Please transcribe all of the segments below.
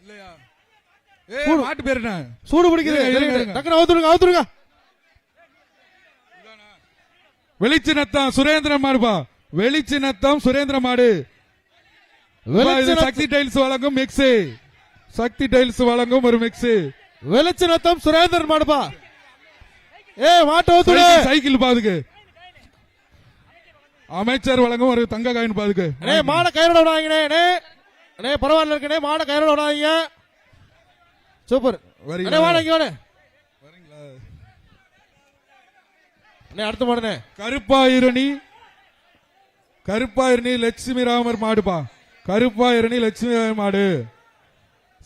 இல்லையா? மாட்டு பேர் என்ன? சூடு பிடிக்குது. டக்குனு அவுத்துருங்க. வெளிச்சினத்தம் சுரேந்திரன் மாடுபா. வெளிச்சினத்தம் சுரேந்திர மாடு. சக்தி டைல்ஸ் வழங்கும் மிக்ஸ். சக்தி டைல்ஸ் வழங்கும் ஒரு மிக்ஸ். வெளிச்சினத்தம் சுரேந்திரன் மாடுபா. மாட்டு அவுத்துடு. சைக்கிள் பாதுக்கு. அமைச்சர் வழங்கும் ஒரு தங்க காயின் பாதுக்கு. மாட கயிறோட விடாதீங்கண்ணே. பரவாயில்ல இருக்குண்ணே. மாட கயிறோட விடாதீங்க. சூப்பர். வாடகை அடுத்த மாடுனே கருப்பாயிரணி லட்சுமி ராமர் மாடுபா. கருப்பாயிரணி லட்சுமி ராமர் மாடு.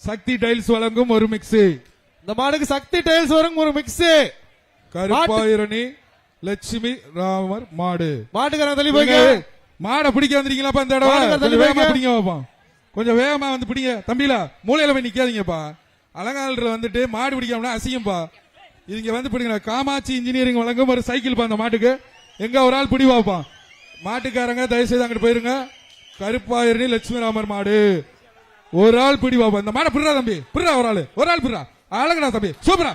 சக்தி டைல்ஸ் வழங்கும் ஒரு மிக்ஸ். இந்த மாடுக்கு சக்தி டைல்ஸ் வரும் ஒரு மிக்ஸ். கருப்பாயிரணி லட்சுமி ராமர் மாடு. மாட்டுக்காரன் தள்ளி போய் மாடை பிடிக்க வந்திருக்கீங்களா? இந்த இடம் பிடிங்க வைப்போம். கொஞ்சம் வேகமா வந்து பிடிங்க தம்பிலா. மூலையில போய் நிக்காதீங்கப்பா. அலங்காநல்லூர்ல வந்துட்டு மாடு பிடிக்காம அசிங்கப்பா. இங்க வந்து பிடிங்க. காமாட்சி இன்ஜினியரிங் வழங்கும் ஒரு சைக்கிள் பா. அந்த மாட்டுக்கு எங்க ஒரு ஆள் பிடி வைப்பான். மாட்டுக்காரங்க தயவு செய்து அங்கிட்டு போயிருங்க. கருப்பாயிரணி லட்சுமி ராமர் மாடு. ஒரு ஆள் பிடி வைப்பான். இந்த மாடை பிடுறா தம்பி. பிடுறா ஒரு ஆள் பிடுறா. அழகுடா தம்பி. சூப்பரா.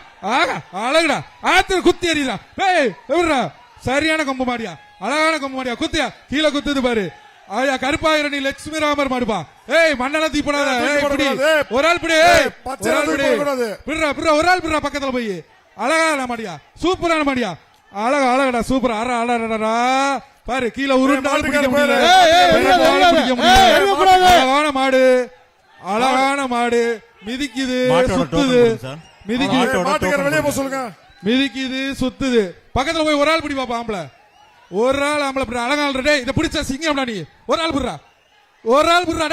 அழகுடா. ஆத்து குத்தி எறிடா. சரியான கொம்பு மாடியா. அழகான கொம்பு மாடியா. குத்தியா கீழே குத்துது பாரு. கருப்பாயிரணி லட்சுமி ராமர் மாடுபா. மண்ணெல்லாம் தீ போடாத. ஒரு ஆள் பிடி. ஒரு ஆள் பிடுறா பக்கத்துல போய். அழகான மாடியா. சூப்பரான மாடியா. அழகடா சூப்பர். அழகடா பாரு. கீழே உருண்டாலும் பிடிக்க முடியல. அழகான மாடு. அழகான மாடு. மிதிக்குது சுத்துது. மிதிக்குது சுத்துது. பக்கத்துல போய் ஒரு ஆள் பிடி பாப்பா. ஆம்பளை ஒரு ஆள் ஆம்பளை அழகான இதை பிடிச்ச சிங்கம் நீ. ஒரு ஆள் பிடுறா.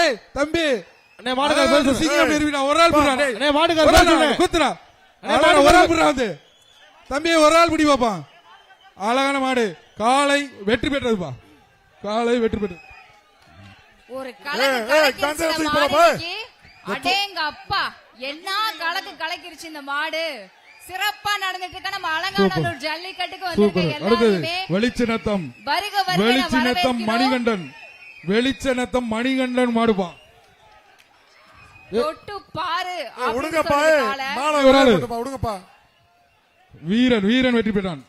டே தம்பி. சிங்கம் ஒரு ஆள் பிடுறா. குத்துறா. ஒரு ஆள் பிடுறா வந்து தம்பி. ஒரு ஆள் பிடி பாப்பான். அழகான மாடு. காலை வெற்றி பெற்றதுப்பா. காலை வெற்றி பெற்றது. ஒரு அடேங்க அப்பா என்ன கலக்கிருச்சு இந்த மாடு. சிறப்பா நடந்துட்டு இருக்க நம்ம அலங்காநல்லூர் ஜல்லிக்கட்டுக்கு வந்திருக்கீங்க. வெளிச்சினத்தம் மணிகண்டன். வெளிச்சினத்தம் மணிகண்டன் மாடுப்பா. தொட்டு பாரு. வீரன் வெற்றி பெற்றான்.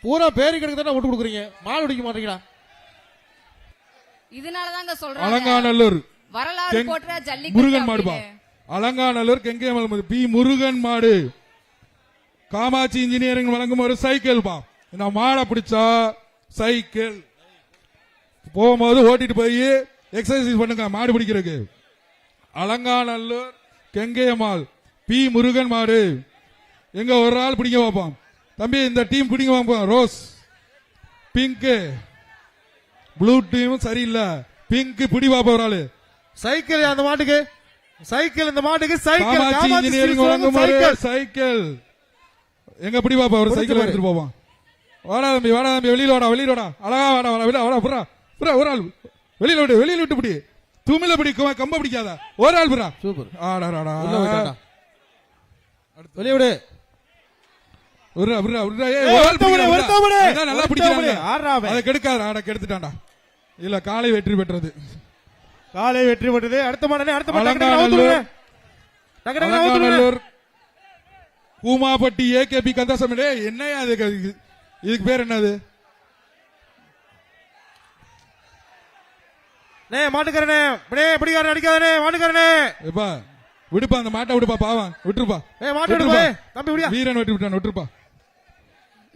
பூரா பேரு கிடக்கு விட்டு கொடுக்குறீங்க. மாடு பிடிக்க மாட்டீங்களா? இதனாலதாங்க சொல்றேன். அலங்காநல்லூர் வரலாறு போற்ற ஜல்லிக்கட்டு முருகன் மாடுபா. அலங்காநல்லூர் கெங்கேமல் பி முருகன் மாடு. காமாட்சி இன்ஜினியரிங் வழங்கும் ஒரு சைக்கிள் பா. இந்த மாடை பிடிச்சா சைக்கிள் போகும்போது ஓட்டிட்டு போய் எக்ஸசைஸ் பண்ணுங்க. மாடு பிடிக்கிறதுக்கு. அலங்காநல்லூர் கெங்கேமால் பி முருகன் மாடு. எங்க ஒரு ஆள் பிடிக்க வைப்போம் தம்பி. இந்த டீம் பிடிக்க வைப்போம். ரோஸ் பிங்க் ப்ளூ டீம் சரியில்லை. பிங்க் பிடி பாப்பா ஒரு ஆளு. சைக்கிள் அந்த மாட்டுக்கு. சைக்கிள் இந்த மாட்டுக்கு. சைக்கிள் இன்ஜினியரிங் வழங்கும் சைக்கிள். எங்க பிடி பாப்பா ஒரு சைக்கிள் எடுத்துட்டு போவோம். வாடா தம்பி வெளியில வாடா. அழகா வாடா. ஒரு ஆள் வெளியில விட்டு பிடி. துமில பிடி. கம்ப பிடிக்காத. ஒரு ஆள் புறா. சூப்பர். வெளிய விடு. நல்லா பிடிக்கிறாங்க. அதை கெடுத்தாண்டா. இல்ல காலை வெற்றி பெற்றது. அடுத்த மாடனே. அலங்காநல்லூர் கூமாப்பட்டி ஏகேபி கந்தசாமி. என்னையா இதுக்கு பேர் என்னது? மாட்டுக்காரனே பிடிக்காரன் அடிக்காதே. மாட்டுக்காரனே விடுப்பா. அந்த மாட்டை விடுப்பா. பாவம் விட்டுருப்பா. வீரன் வெற்றி பெற்றான். விட்டுருப்பா.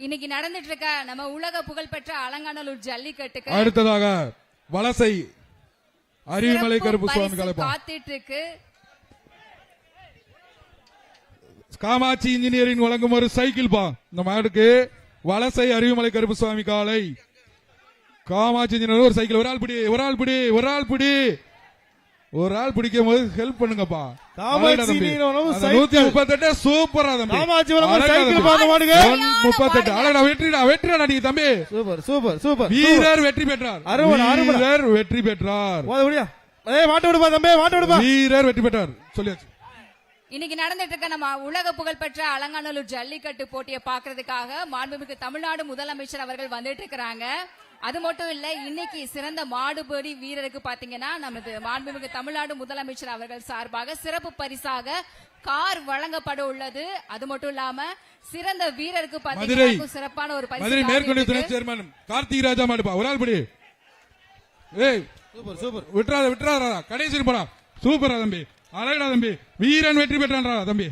இன்னைக்கு நடந்துட்டு இருக்க நம்ம உலக புகழ்பெற்ற அலங்காநல்லூர் ஜல்லிக்கட்டுக்கு அடுத்ததாக வலசை அருவிமலை கருப்பு சுவாமி காத்துட்டு இருக்கு. காமாட்சி இன்ஜினியரிங் வழங்கும் ஒரு சைக்கிள் பா. இந்த மாடுக்கு வலசை அருவிமலை கருப்பு சுவாமி காலை. காமாட்சி இன்ஜினியர் ஒரு சைக்கிள். ஒரு ஆள் பிடிக்கும் போது ஹெல்ப் பண்ணுங்கப்பா. 138 சூப்பரா தம்பி. 138 வெற்றிடா நீ தம்பி. சூப்பர். வீரர் வெற்றி பெற்றார். வீரர் வெற்றி பெற்றார். சொல்லியாச்சு. இன்னைக்கு நடந்துட்டு இருக்க நம்ம உலக புகழ்பெற்ற அலங்காநல்லூர் ஜல்லிக்கட்டு போட்டியை பாக்குறதுக்காக மாண்புமிகு தமிழ்நாடு முதலமைச்சர் அவர்கள் வந்துட்டு இருக்கிறாங்க. அது மட்டும் இல்ல, இன்னைக்கு சிறந்த மாடுபிடி வீரருக்கு பாத்தீங்கன்னா நமது மாண்புமிகு தமிழ்நாடு முதலமைச்சர் அவர்கள் சார்பாக சிறப்பு பரிசாக கார் வழங்கப்பட உள்ளது. அது மட்டும் இல்லாம சிறந்த வீரருக்கு பாத்தீங்கன்னா சிறப்பான ஒரு மதுரை மேற்கொண்டு துணை பரிசு. சேர்மன் கார்த்திக் ராஜா மாடுப்பா, ஒரு ஆள் படி. ஏய் சூப்பர் சூப்பர். விட்டுறாத கடைசி போடா. சூப்பரா தம்பி, அழகடா தம்பி, வீரன் வெற்றி பெற்றான்டா தம்பி.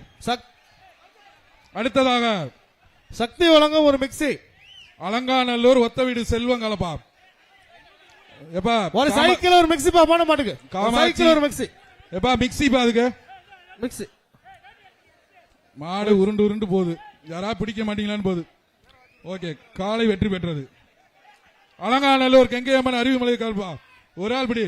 அடுத்ததாக சக்தி வழங்கும் ஒரு மிக்ஸி. அலங்காநல்லூர் ஒத்த வீடு செல்வம் கலப்பா. எப்பா ஒரு சைக்கிள் ஒரு மிக்ஸி பா போன மாட்டுக்கு. சைக்கிள் ஒரு மிக்ஸி. எப்பா மிக்ஸி பா அதுக்கு மிக்ஸி. மாடு உருண்டு உருண்டு போகுது, யாரா பிடிக்க மாட்டீங்களான்னு போகுது. ஓகே, காலை வெற்றி பெற்றது. அலங்காநல்லூர் கெங்கையம்மன் அறிவுமலை கல்பா, ஒரு ஆள் பிடி.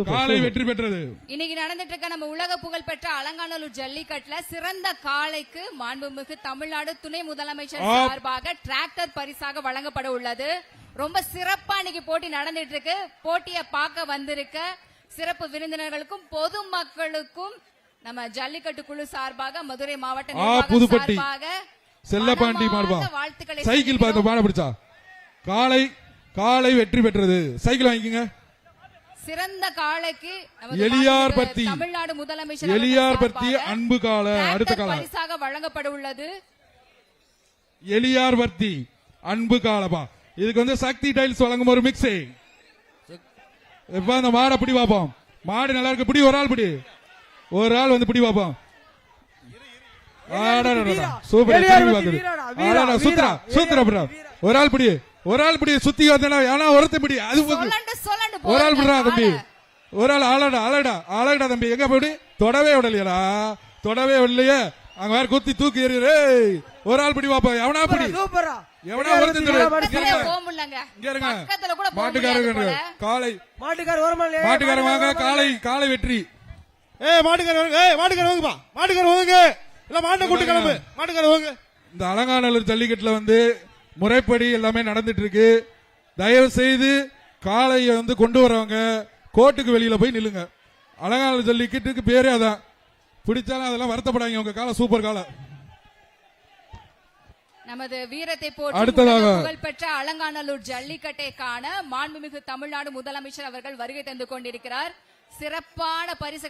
காலை வெற்றி பெற்றது. இன்னைக்கு நடந்துட்டு இருக்க நம்ம உலக புகழ் பெற்ற அலங்காநல்லூர் ஜல்லிக்கட்டுல சிறந்த காளைக்கு மாண்புமிகு தமிழ்நாடு துணை முதலமைச்சர் சார்பாக டிராக்டர் பரிசாக வழங்கப்பட உள்ளது. ரொம்ப சிறப்பா இன்னைக்கு போட்டி நடந்துட்டு இருக்கு. போட்டியை பார்க்க வந்திருக்க சிறப்பு விருந்தினர்களுக்கும் பொதுமக்களுக்கும் நம்ம ஜல்லிக்கட்டு குழு சார்பாக மதுரை மாவட்ட நிர்வாகம் சார்பாக செல்லப்பாண்டி மாடுபா வாழ்த்துக்களை சைக்கிள் பார்த்து பாட பிடிச்சா. காலை வெற்றி பெற்றது. சைக்கிள் வாங்கிக்கங்க. சிறந்த காளைக்கு எலியார்பத்தி தமிழ்நாடு முதலமைச்சர் எலியார்பத்தி அன்பு கால அடுத்த கால பரிசாக வழங்கப்பட உள்ளது. எலியார்பத்தி அன்பு காலப்பா. இதுக்கு வந்து சக்தி டைல்ஸ் வழங்கும் ஒரு மிக்ஸி. இப்ப அந்த மாடை பிடி பாப்போம். மாடு நல்லா இருக்கு, பிடி. ஒரு ஆள் பிடி, ஒரு ஆள் வந்து பிடி பாப்போம். சூப்பர், சுத்துறா. ஒரு ஆள் பிடி, ஒரு ஆள் பிடி. சுத்தி வந்தா ஒருத்த பிடி. அது ஒரு ஆள் பிடுறா தம்பி, ஒரு ஆள். ஆளடா தம்பி. எங்க போய் தொடவே விடலையடா, தொடவே விடலையே. அங்க வேற குத்தி தூக்கி எறியு. ஒரு ஆள் பிடி பாப்பா. எவனா பிடி, எவனா மாட்டுக்காரங்க. காலை மாட்டுக்காரங்க வாங்க. காலை வெற்றி. இந்த அலங்காநல்லூர் ஜல்லிக்கட்டுல வந்து முறைப்படி எல்லாமே நடந்துட்டு இருக்கு. தயவு செய்து காளையை வந்து கொண்டு வரவங்க கோர்ட்டுக்கு வெளியில போய் நில்லுங்க. அலங்காநல்லூர் ஜல்லிக்கட்டுக்கு பேரே அதான். பிடிச்சாலும் அதெல்லாம் வருத்தப்படாங்க. உங்க காலை சூப்பர் காலை. நமது வீரத்தை போற்றி அடுத்ததாக புகழ் பெற்ற அலங்காநல்லூர் ஜல்லிக்கட்டை காண மாண்புமிகு தமிழ்நாடு முதலமைச்சர் அவர்கள் வருகை தந்து கொண்டிருக்கிறார். சிறப்பான பரிசு